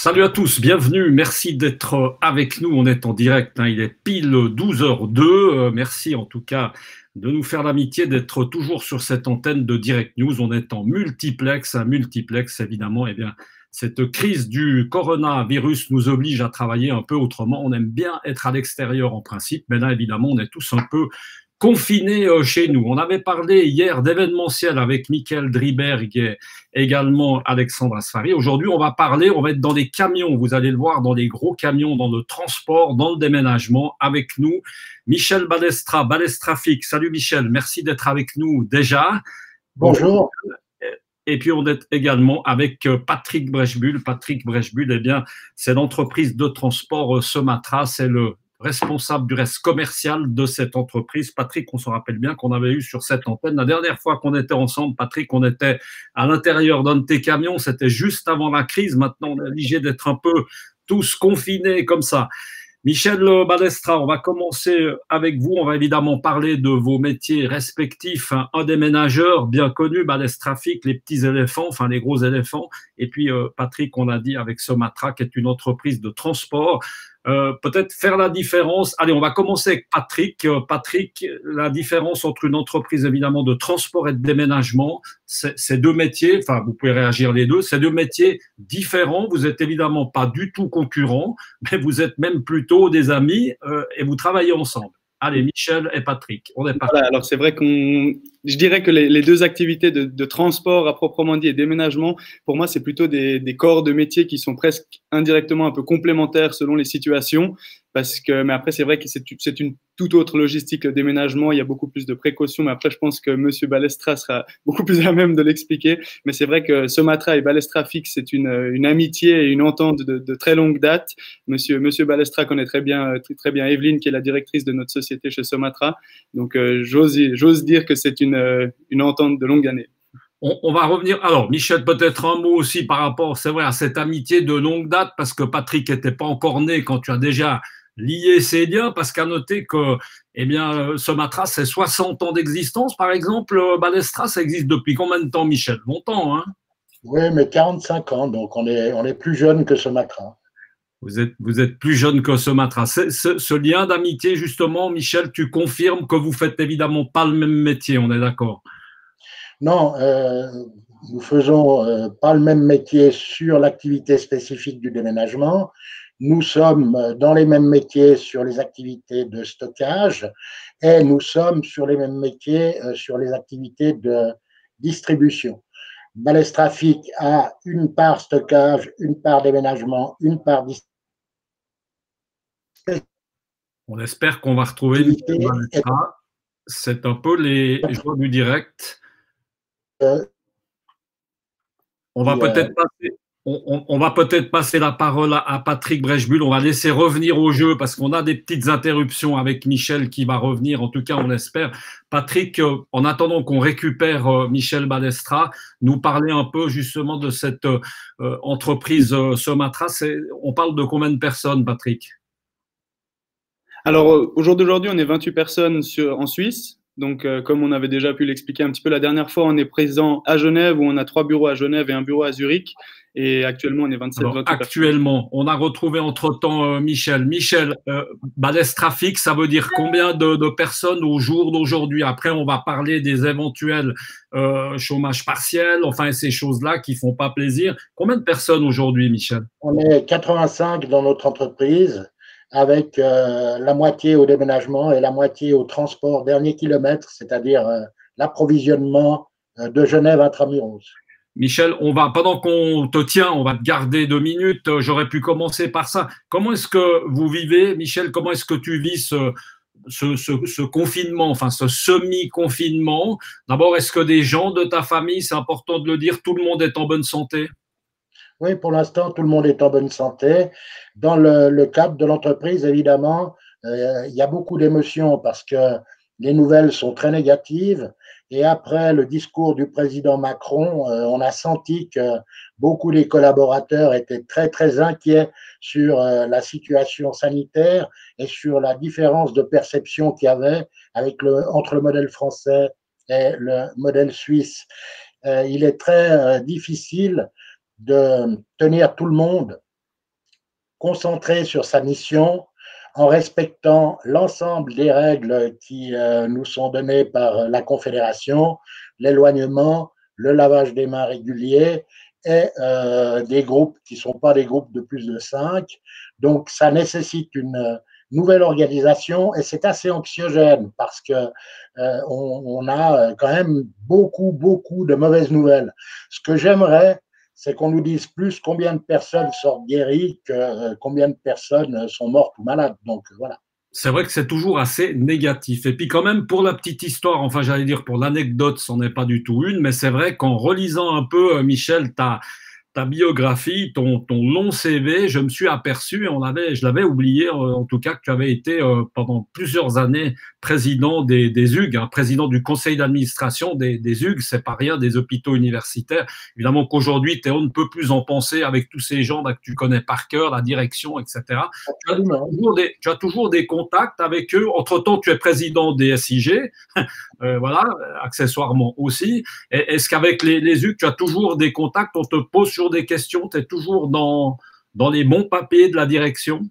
Salut à tous, bienvenue, merci d'être avec nous, on est en direct, il est pile 12h02, merci en tout cas de nous faire l'amitié d'être toujours sur cette antenne de Direct News, on est en multiplex, un multiplex évidemment, cette crise du coronavirus nous oblige à travailler un peu autrement, on aime bien être à l'extérieur en principe, mais là évidemment on est tous un peu confinés chez nous. On avait parlé hier d'événementiel avec Michael Driberg et également Alexandre Asfari. Aujourd'hui, on va être dans les camions, vous allez le voir, dans les gros camions, dans le transport, dans le déménagement. Avec nous, Michel Balestra, Balestrafik. Salut Michel, merci d'être avec nous déjà. Bonjour. Et puis on est également avec Patrick Brechbull. Patrick Brechbull, c'est l'entreprise de transport Somatra, c'est le responsable du reste commercial de cette entreprise. Patrick, on se rappelle bien qu'on avait eu sur cette antenne, la dernière fois qu'on était ensemble, Patrick, on était à l'intérieur d'un de tes camions, c'était juste avant la crise, maintenant on est obligé d'être un peu tous confinés comme ça. Michel Balestra, on va commencer avec vous. On va évidemment parler de vos métiers respectifs. Un déménageur bien connu, Balestrafik, les petits éléphants, enfin les gros éléphants. Et puis Patrick, on l'a dit, avec Somatra, qui est une entreprise de transport. Peut-être faire la différence. Allez, on va commencer avec Patrick. Patrick, la différence entre une entreprise évidemment de transport et de déménagement, c'est deux métiers, enfin vous pouvez réagir les deux, c'est deux métiers différents. Vous êtes évidemment pas du tout concurrents, mais vous êtes même plutôt des amis et vous travaillez ensemble. Allez, Michel et Patrick, on est parti. Voilà, alors c'est vrai je dirais que les deux activités de transport à proprement dit et déménagement, pour moi, c'est plutôt des corps de métier qui sont presque indirectement un peu complémentaires selon les situations. Mais après, c'est vrai que c'est une toute autre logistique, le déménagement. Il y a beaucoup plus de précautions. Mais après, je pense que Monsieur Balestra sera beaucoup plus à même de l'expliquer. Mais c'est vrai que Somatra et Balestrafik, c'est une amitié et une entente de très longue date. Monsieur Balestra connaît très bien Evelyne, qui est la directrice de notre société chez Somatra. Donc, j'ose dire que c'est une entente de longue année. On va revenir. Alors, Michel, peut-être un mot aussi par rapport, c'est vrai, à cette amitié de longue date, parce que Patrick n'était pas encore né quand tu as déjà lié ces liens, parce qu'à noter que, Somatra, c'est 60 ans d'existence, par exemple. Balestra, ça existe depuis combien de temps, Michel? Longtemps, hein? Oui, mais 45 ans, donc on est plus jeune que Somatra. Vous êtes plus jeune que Somatra. Ce lien d'amitié, justement, Michel, tu confirmes que vous faites évidemment pas le même métier, on est d'accord? Non, nous faisons pas le même métier sur l'activité spécifique du déménagement. Nous sommes dans les mêmes métiers sur les activités de stockage et nous sommes sur les mêmes métiers sur les activités de distribution. Balestrafik a une part stockage, une part déménagement, une part distribution. On espère qu'on va retrouver Michel Balestra. C'est un peu les joies du direct. On va peut-être passer, on va peut-être passer la parole à Patrick Brechbull. On va laisser revenir au jeu parce qu'on a des petites interruptions avec Michel qui va revenir. En tout cas, on l'espère. Patrick, en attendant qu'on récupère Michel Balestra, nous parler un peu justement de cette entreprise Somatra. On parle de combien de personnes, Patrick? Alors, au jour d'aujourd'hui, on est 28 personnes en Suisse. Donc, comme on avait déjà pu l'expliquer un petit peu la dernière fois, on est présent à Genève, où on a 3 bureaux à Genève et un bureau à Zurich. Et actuellement, on est 27, Alors, 28 actuellement, personnes. on a retrouvé entre-temps Michel. Michel, Balestrafik, ça veut dire combien de personnes au jour d'aujourd'hui? Après, on va parler des éventuels chômages partiels, enfin, ces choses-là qui font pas plaisir. Combien de personnes aujourd'hui, Michel? On est 85 dans notre entreprise, avec la moitié au déménagement et la moitié au transport dernier kilomètre, c'est-à-dire l'approvisionnement de Genève intramuros. Michel, pendant qu'on te tient, on va te garder 2 minutes. J'aurais pu commencer par ça. Comment est-ce que vous vivez, Michel? Comment est-ce que tu vis ce confinement, enfin ce semi-confinement? D'abord, est-ce que des gens de ta famille, c'est important de le dire, tout le monde est en bonne santé? Oui, pour l'instant, tout le monde est en bonne santé. Dans le cadre de l'entreprise, évidemment, il y a beaucoup d'émotions parce que les nouvelles sont très négatives. Et après le discours du président Macron, on a senti que beaucoup des collaborateurs étaient très, très inquiets sur la situation sanitaire et sur la différence de perception qu'il y avait entre le modèle français et le modèle suisse. Il est très difficile de tenir tout le monde concentré sur sa mission en respectant l'ensemble des règles qui nous sont données par la Confédération, l'éloignement, le lavage des mains régulier et des groupes qui ne sont pas des groupes de plus de 5. Donc, ça nécessite une nouvelle organisation et c'est assez anxiogène parce que on a quand même beaucoup de mauvaises nouvelles. Ce que j'aimerais, c'est qu'on nous dise plus combien de personnes sortent guéries que combien de personnes sont mortes ou malades. Donc voilà. C'est vrai que c'est toujours assez négatif. Et puis quand même, pour la petite histoire, enfin j'allais dire pour l'anecdote, c'en est pas du tout une, mais c'est vrai qu'en relisant un peu, Michel, ta biographie, ton long CV, je me suis aperçu, je l'avais oublié en tout cas, que tu avais été pendant plusieurs années président des UG, hein, président du conseil d'administration des UG, c'est pas rien, des hôpitaux universitaires. Évidemment qu'aujourd'hui, on ne peut plus en penser avec tous ces gens là, que tu connais par cœur, la direction, etc. Tu as toujours des contacts avec eux. Entre-temps, tu es président des SIG, voilà, accessoirement aussi. Est-ce qu'avec les UG, tu as toujours des contacts, on te pose sur des questions, tu es toujours dans les bons papiers de la direction?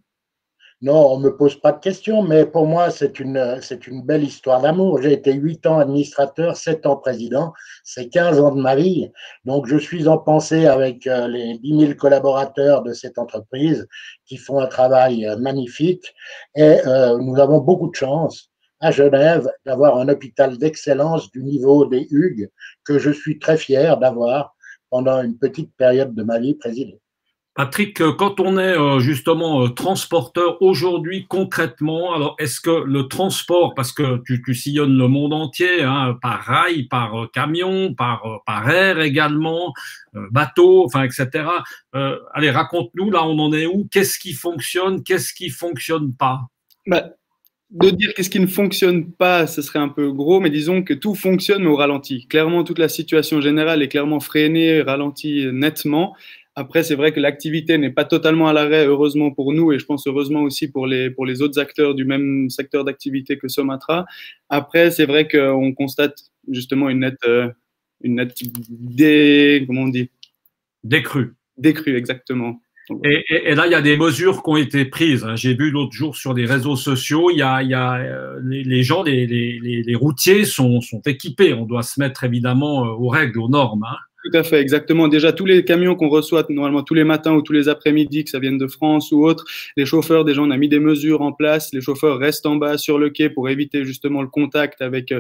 Non, on ne me pose pas de questions, mais pour moi, c'est une belle histoire d'amour. J'ai été 8 ans administrateur, 7 ans président, c'est 15 ans de ma vie. Donc, je suis en pensée avec les 10 000 collaborateurs de cette entreprise qui font un travail magnifique. Et nous avons beaucoup de chance à Genève d'avoir un hôpital d'excellence du niveau des Hugues que je suis très fier d'avoir pendant une petite période de ma vie présidée. Patrick, quand on est justement transporteur aujourd'hui concrètement, alors est-ce que le transport, parce que tu sillonnes le monde entier, hein, par rail, par camion, par air également, bateau, enfin etc. Allez, raconte-nous, là on en est où? Qu'est-ce qui fonctionne pas? De dire qu'est-ce qui ne fonctionne pas, ce serait un peu gros, mais disons que tout fonctionne mais au ralenti. Clairement, toute la situation générale est clairement freinée, ralentie nettement. Après, c'est vrai que l'activité n'est pas totalement à l'arrêt, heureusement pour nous, et je pense heureusement aussi pour les autres acteurs du même secteur d'activité que Somatra. Après, c'est vrai qu'on constate justement une nette comment on dit? Décrue. Décrue, exactement. Et là, il y a des mesures qui ont été prises. J'ai vu l'autre jour sur les réseaux sociaux, il y a les gens, les routiers sont équipés. On doit se mettre évidemment aux règles, aux normes. Hein. Tout à fait, exactement. Déjà, tous les camions qu'on reçoit normalement tous les matins ou tous les après-midi, que ça vienne de France ou autre, les chauffeurs, déjà, on a mis des mesures en place. Les chauffeurs restent en bas sur le quai pour éviter justement le contact avec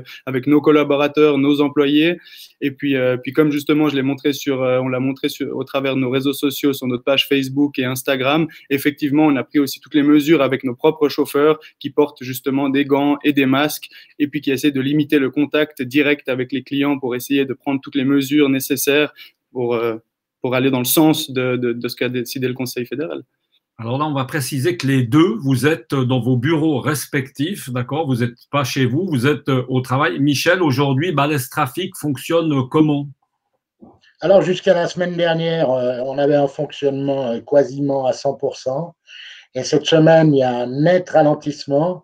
nos collaborateurs, nos employés. Et puis comme justement, on l'a montré au travers de nos réseaux sociaux, sur notre page Facebook et Instagram. Effectivement, on a pris aussi toutes les mesures avec nos propres chauffeurs qui portent justement des gants et des masques et puis qui essaient de limiter le contact direct avec les clients pour essayer de prendre toutes les mesures nécessaires pour aller dans le sens de ce qu'a décidé le Conseil fédéral. Alors là, on va préciser que les deux, vous êtes dans vos bureaux respectifs, d'accord? Vous n'êtes pas chez vous, vous êtes au travail. Michel, aujourd'hui, Balèze Trafic fonctionne comment? Alors, jusqu'à la semaine dernière, on avait un fonctionnement quasiment à 100%. Et cette semaine, il y a un net ralentissement.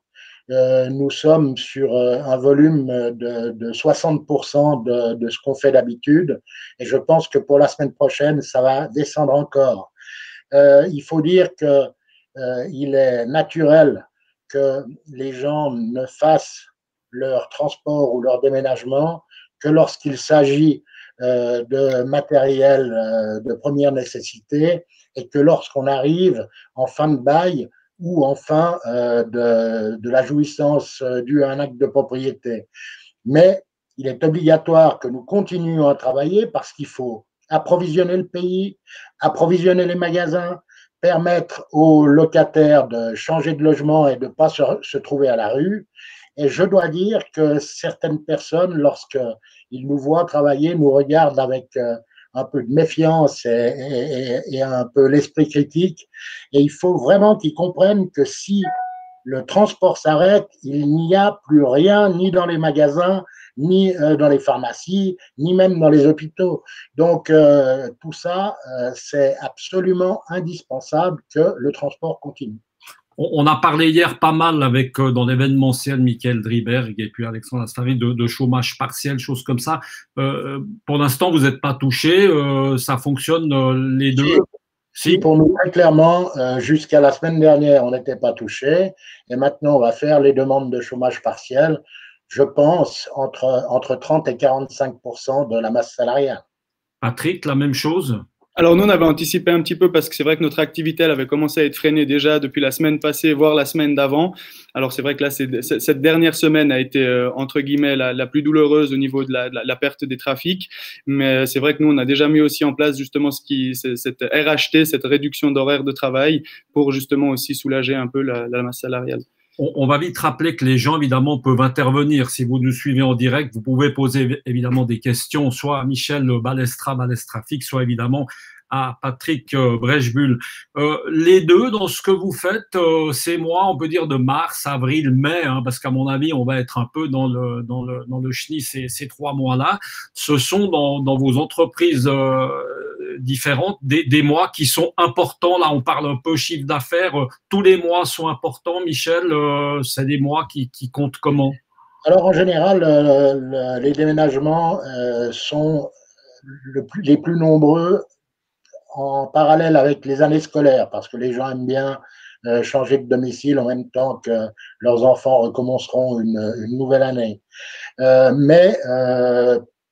Nous sommes sur un volume de 60% de ce qu'on fait d'habitude. Et je pense que pour la semaine prochaine, ça va descendre encore. Il faut dire qu'il est naturel que les gens ne fassent leur transport ou leur déménagement que lorsqu'il s'agit de matériel de première nécessité et que lorsqu'on arrive en fin de bail ou en fin de la jouissance due à un acte de propriété. Mais il est obligatoire que nous continuions à travailler parce qu'il faut approvisionner le pays, approvisionner les magasins, permettre aux locataires de changer de logement et de ne pas se trouver à la rue. Et je dois dire que certaines personnes, lorsqu'ils nous voient travailler, nous regardent avec un peu de méfiance et un peu l'esprit critique. Et il faut vraiment qu'ils comprennent que si le transport s'arrête, il n'y a plus rien, ni dans les magasins, ni dans les pharmacies, ni même dans les hôpitaux. Donc, tout ça, c'est absolument indispensable que le transport continue. On a parlé hier pas mal avec dans l'événementiel Michael Driberg et puis Alexandre Astavi de chômage partiel, choses comme ça. Pour l'instant, vous n'êtes pas touché, ça fonctionne les deux. Si, pour nous, très clairement, jusqu'à la semaine dernière, on n'était pas touché. Et maintenant, on va faire les demandes de chômage partiel, je pense, entre 30 et 45% de la masse salariale. Patrick, la même chose? Alors nous, on avait anticipé un petit peu parce que c'est vrai que notre activité, elle avait commencé à être freinée déjà depuis la semaine passée, voire la semaine d'avant. Alors c'est vrai que là, cette dernière semaine a été, entre guillemets, la plus douloureuse au niveau de la perte des trafics. Mais c'est vrai que nous, on a déjà mis aussi en place justement cette RHT, cette réduction d'horaire de travail, pour justement aussi soulager un peu la masse salariale. On va vite rappeler que les gens, évidemment, peuvent intervenir. Si vous nous suivez en direct, vous pouvez poser évidemment des questions, soit à Michel Balestrafik, soit évidemment à Patrick Brechbuhl. Les deux, dans ce que vous faites, ces mois, on peut dire de mars, avril, mai, hein, parce qu'à mon avis, on va être un peu dans le chenil ces 3 mois-là. Ce sont dans vos entreprises différentes des mois qui sont importants. Là, on parle un peu chiffre d'affaires. Tous les mois sont importants, Michel. C'est des mois qui comptent comment? Alors, en général, les déménagements sont les plus nombreux en parallèle avec les années scolaires, parce que les gens aiment bien changer de domicile en même temps que leurs enfants recommenceront une nouvelle année. Mais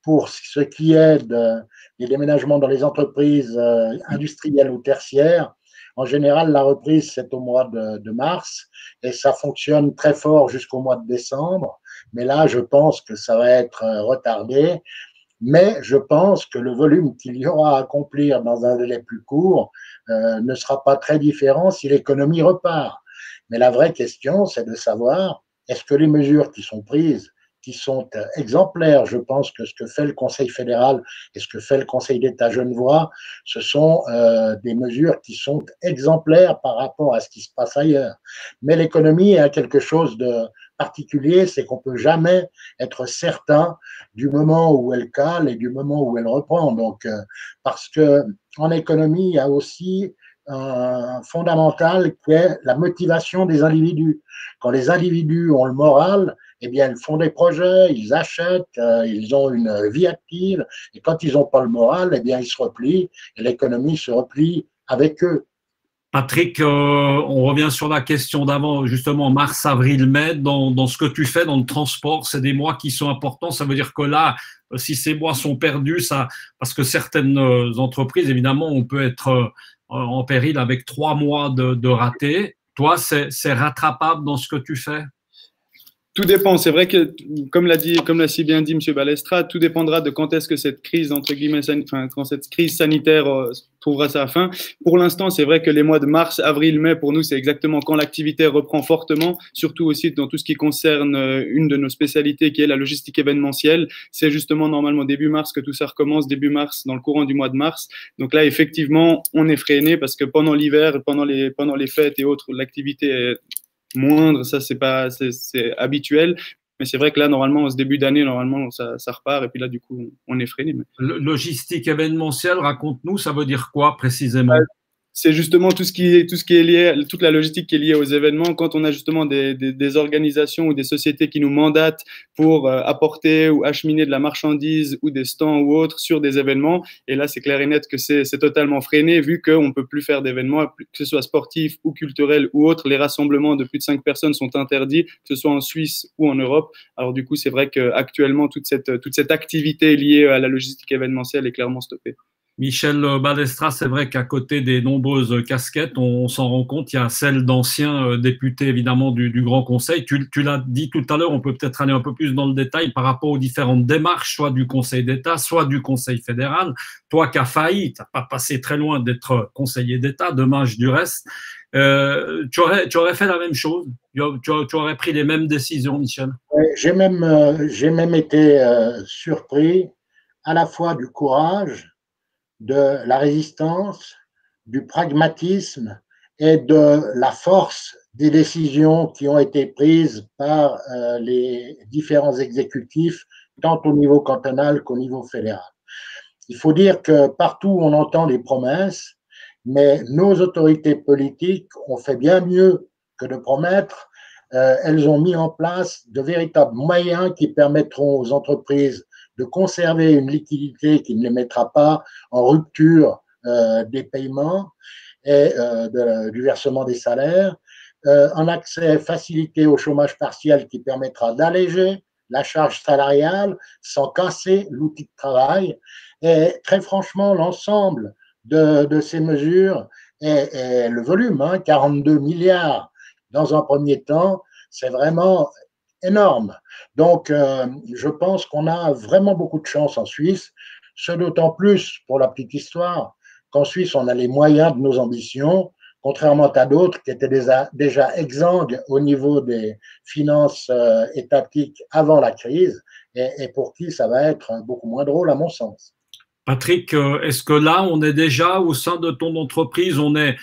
pour ce qui est des déménagements dans les entreprises industrielles ou tertiaires, en général, la reprise, c'est au mois de mars et ça fonctionne très fort jusqu'au mois de décembre. Mais là, je pense que ça va être retardé. Mais je pense que le volume qu'il y aura à accomplir dans un délai plus court ne sera pas très différent si l'économie repart. Mais la vraie question, c'est de savoir, est-ce que les mesures qui sont prises, qui sont exemplaires, je pense que ce que fait le Conseil fédéral et ce que fait le Conseil d'État genevois, ce sont des mesures qui sont exemplaires par rapport à ce qui se passe ailleurs. Mais l'économie a quelque chose de particulier, c'est qu'on ne peut jamais être certain du moment où elle cale et du moment où elle reprend. Donc, parce que en économie, il y a aussi un fondamental qui est la motivation des individus. Quand les individus ont le moral, eh bien, ils font des projets, ils achètent, ils ont une vie active. Et quand ils n'ont pas le moral, eh bien, ils se replient et l'économie se replie avec eux. Patrick, on revient sur la question d'avant, justement, mars, avril, mai, dans ce que tu fais dans le transport, c'est des mois qui sont importants. Ça veut dire que là, si ces mois sont perdus, parce que certaines entreprises, évidemment, on peut être en péril avec 3 mois de raté. Toi, c'est rattrapable dans ce que tu fais? Tout dépend. C'est vrai que, comme l'a si bien dit M. Balestra, tout dépendra de quand est-ce que cette crise, entre guillemets, quand cette crise sanitaire trouvera sa fin. Pour l'instant, c'est vrai que les mois de mars, avril, mai, pour nous, c'est exactement quand l'activité reprend fortement, surtout aussi dans tout ce qui concerne une de nos spécialités qui est la logistique événementielle. C'est justement normalement début mars que tout ça recommence, début mars, dans le courant du mois de mars. Donc là, effectivement, on est freiné parce que pendant l'hiver, pendant les fêtes et autres, l'activité est moindre, ça c'est habituel, mais c'est vrai que là normalement ce début d'année normalement ça repart et puis là du coup on est freiné. Logistique événementielle, raconte-nous, ça veut dire quoi précisément? C'est justement tout ce qui est lié, toute la logistique qui est liée aux événements. Quand on a justement des organisations ou des sociétés qui nous mandatent pour apporter ou acheminer de la marchandise ou des stands ou autres sur des événements, et là c'est clair et net que c'est totalement freiné vu qu'on ne peut plus faire d'événements, que ce soit sportifs ou culturels ou autres. Les rassemblements de plus de 5 personnes sont interdits, que ce soit en Suisse ou en Europe. Alors du coup, c'est vrai qu'actuellement, toute cette activité liée à la logistique événementielle est clairement stoppée. Michel Balestra, c'est vrai qu'à côté des nombreuses casquettes, on s'en rend compte, il y a celle d'ancien député évidemment du Grand Conseil. Tu l'as dit tout à l'heure, on peut peut-être aller un peu plus dans le détail par rapport aux différentes démarches, soit du Conseil d'État, soit du Conseil fédéral. Toi qui as failli, tu n'as pas passé très loin d'être conseiller d'État, dommage du reste. Tu aurais fait la même chose? Tu aurais pris les mêmes décisions, Michel? J'ai même été surpris à la fois du courage, de la résistance, du pragmatisme et de la force des décisions qui ont été prises par les différents exécutifs, tant au niveau cantonal qu'au niveau fédéral. Il faut dire que partout on entend des promesses, mais nos autorités politiques ont fait bien mieux que de promettre. Elles ont mis en place de véritables moyens qui permettront aux entreprises de conserver une liquidité qui ne les mettra pas en rupture des paiements et du versement des salaires, un accès facilité au chômage partiel qui permettra d'alléger la charge salariale sans casser l'outil de travail. Et très franchement, l'ensemble de ces mesures et le volume, 42 milliards dans un premier temps, c'est vraiment énorme. Donc, je pense qu'on a vraiment beaucoup de chance en Suisse, ce d'autant plus, pour la petite histoire, qu'en Suisse, on a les moyens de nos ambitions, contrairement à d'autres qui étaient déjà exsangues au niveau des finances étatiques avant la crise, et pour qui ça va être beaucoup moins drôle, à mon sens. Patrick, est-ce que là, on est déjà au sein de ton entreprise, on est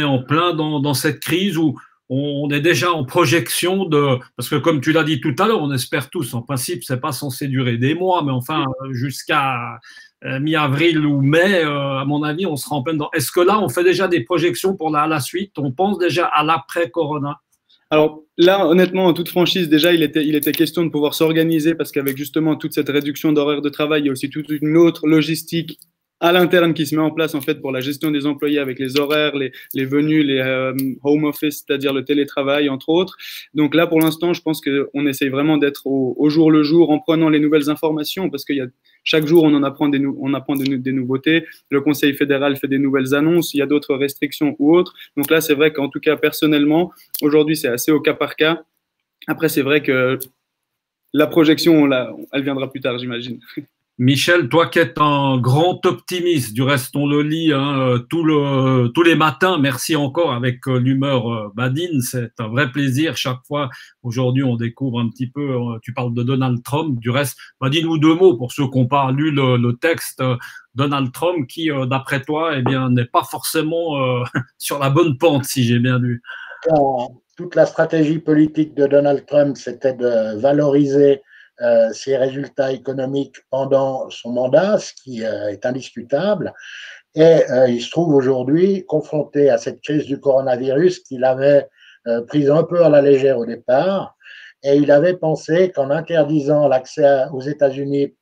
en plein dans cette crise où on est déjà en projection de, parce que comme tu l'as dit tout à l'heure, on espère tous, en principe, c'est pas censé durer des mois, mais enfin, jusqu'à mi-avril ou mai, à mon avis, on sera en plein dedans. Est-ce que là, on fait déjà des projections pour la suite? On pense déjà à l'après-corona? Alors là, honnêtement, en toute franchise, déjà, il était question de pouvoir s'organiser parce qu'avec justement toute cette réduction d'horaire de travail, il y a aussi toute une autre logistique à l'interne qui se met en place en fait pour la gestion des employés avec les horaires, les venues, les home office, c'est-à-dire le télétravail entre autres. Donc là, pour l'instant, je pense qu'on essaye vraiment d'être au jour le jour en prenant les nouvelles informations parce qu'il y a chaque jour on apprend des nouveautés. Le Conseil fédéral fait des nouvelles annonces, il y a d'autres restrictions ou autres. Donc là, c'est vrai qu'en tout cas personnellement, aujourd'hui, c'est assez au cas par cas. Après, c'est vrai que la projection, elle viendra plus tard, j'imagine. Michel, toi qui es un grand optimiste, du reste on le lit tous les matins, merci encore avec l'humeur badine, c'est un vrai plaisir chaque fois. Aujourd'hui on découvre un petit peu, tu parles de Donald Trump, du reste, dis-nous deux mots pour ceux qui n'ont pas lu le texte. Donald Trump qui, d'après toi, eh bien, n'est pas forcément sur la bonne pente, si j'ai bien lu. Toute la stratégie politique de Donald Trump, c'était de valoriser ses résultats économiques pendant son mandat, ce qui est indiscutable. Et il se trouve aujourd'hui confronté à cette crise du coronavirus qu'il avait prise un peu à la légère au départ. Et il avait pensé qu'en interdisant l'accès aux États-Unis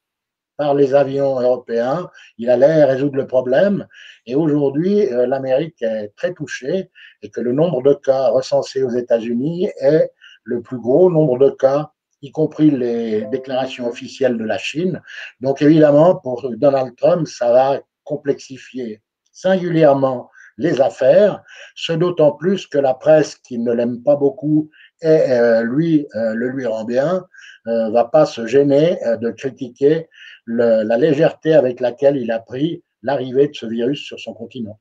par les avions européens, il allait résoudre le problème. Et aujourd'hui, l'Amérique est très touchée et que le nombre de cas recensés aux États-Unis est le plus gros nombre de cas, y compris les déclarations officielles de la Chine. Donc évidemment, pour Donald Trump, ça va complexifier singulièrement les affaires, ce d'autant plus que la presse, qui ne l'aime pas beaucoup et le lui rend bien, va pas se gêner de critiquer la légèreté avec laquelle il a pris l'arrivée de ce virus sur son continent.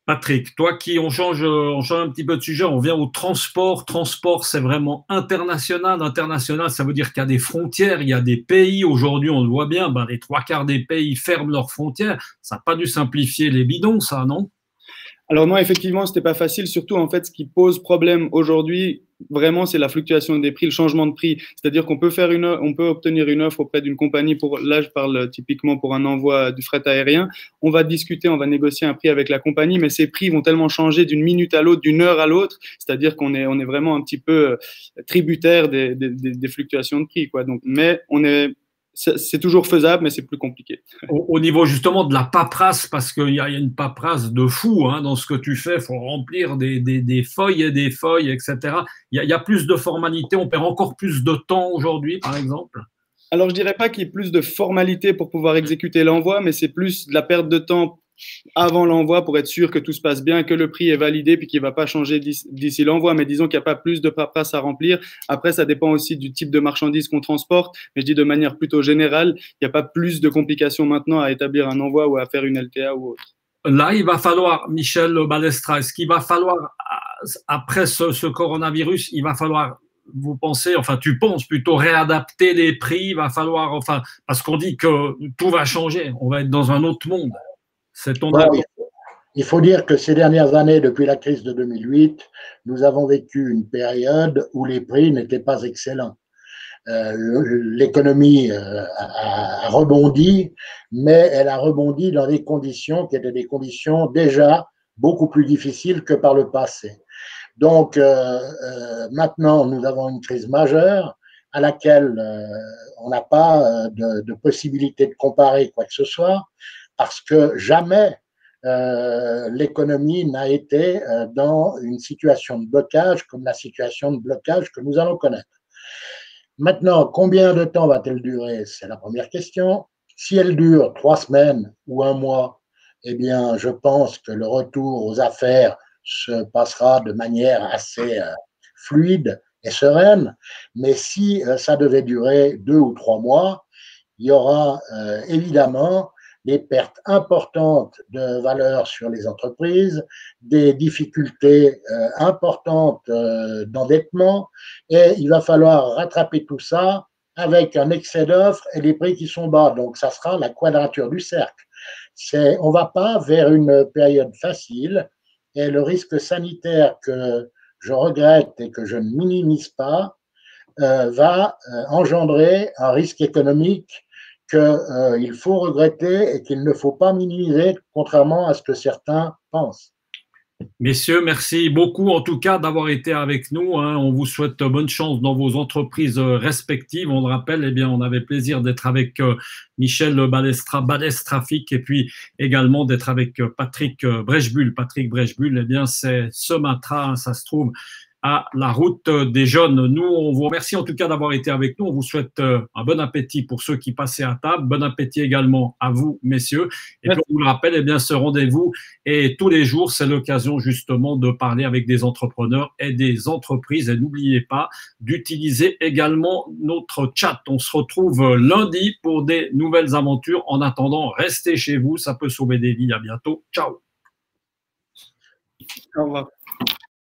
Patrick, toi qui, on change un petit peu de sujet, on vient au transport. Transport, c'est vraiment international. International, ça veut dire qu'il y a des frontières, il y a des pays. Aujourd'hui, on le voit bien, les trois quarts des pays ferment leurs frontières. Ça n'a pas dû simplifier les bidons, ça, non? Alors non, effectivement, c'était pas facile. Surtout, en fait, ce qui pose problème aujourd'hui, vraiment, c'est la fluctuation des prix, le changement de prix. C'est-à-dire qu'on peut on peut obtenir une offre auprès d'une compagnie là, je parle typiquement pour un envoi du fret aérien. On va discuter, on va négocier un prix avec la compagnie, mais ces prix vont tellement changer d'une minute à l'autre, d'une heure à l'autre. C'est-à-dire qu'on est vraiment un petit peu tributaire des fluctuations de prix, quoi. Donc, mais c'est toujours faisable, mais c'est plus compliqué. Au niveau justement de la paperasse, parce qu'il y a une paperasse de fou dans ce que tu fais, il faut remplir des feuilles et des feuilles, etc. Il y a plus de formalités, on perd encore plus de temps aujourd'hui, par exemple? Alors, je dirais pas qu'il y ait plus de formalités pour pouvoir exécuter l'envoi, mais c'est plus de la perte de temps avant l'envoi pour être sûr que tout se passe bien, que le prix est validé puis qu'il ne va pas changer d'ici l'envoi. Mais disons qu'il n'y a pas plus de paperasse à remplir. Après, ça dépend aussi du type de marchandise qu'on transporte. Mais je dis de manière plutôt générale, il n'y a pas plus de complications maintenant à établir un envoi ou à faire une LTA ou autre. Là, il va falloir, Michel Balestra, est-ce qu'il va falloir, après ce coronavirus, il va falloir, vous pensez, enfin tu penses plutôt réadapter les prix, il va falloir, enfin, parce qu'on dit que tout va changer, on va être dans un autre monde. C'est ton avis? Il faut dire que ces dernières années, depuis la crise de 2008, nous avons vécu une période où les prix n'étaient pas excellents. L'économie a rebondi, mais elle a rebondi dans des conditions qui étaient des conditions déjà beaucoup plus difficiles que par le passé. Donc maintenant, nous avons une crise majeure à laquelle on n'a pas de possibilité de comparer quoi que ce soit, parce que jamais l'économie n'a été dans une situation de blocage comme la situation de blocage que nous allons connaître. Maintenant, combien de temps va-t-elle durer? C'est la première question. Si elle dure 3 semaines ou 1 mois, eh bien, je pense que le retour aux affaires se passera de manière assez fluide et sereine. Mais si ça devait durer 2 ou 3 mois, il y aura évidemment des pertes importantes de valeur sur les entreprises, des difficultés importantes d'endettement, et il va falloir rattraper tout ça avec un excès d'offres et des prix qui sont bas. Donc, ça sera la quadrature du cercle. On ne va pas vers une période facile, et le risque sanitaire que je regrette et que je ne minimise pas va engendrer un risque économique qu'il faut regretter et qu'il ne faut pas minimiser, contrairement à ce que certains pensent. Messieurs, merci beaucoup en tout cas d'avoir été avec nous. On vous souhaite bonne chance dans vos entreprises respectives. On le rappelle, eh bien, on avait plaisir d'être avec Michel Balestra, Balestrafic, et puis également d'être avec Patrick Breschbuhl. Patrick Breschbuhl, eh bien, c'est Sematra, ça se trouve à la route des jeunes. Nous, on vous remercie en tout cas d'avoir été avec nous. On vous souhaite un bon appétit pour ceux qui passaient à table. Bon appétit également à vous, messieurs. Et puis, on vous le rappelle, eh bien, ce rendez-vous est tous les jours. C'est l'occasion justement de parler avec des entrepreneurs et des entreprises. Et n'oubliez pas d'utiliser également notre chat. On se retrouve lundi pour des nouvelles aventures. En attendant, restez chez vous. Ça peut sauver des vies. À bientôt. Ciao. Au revoir.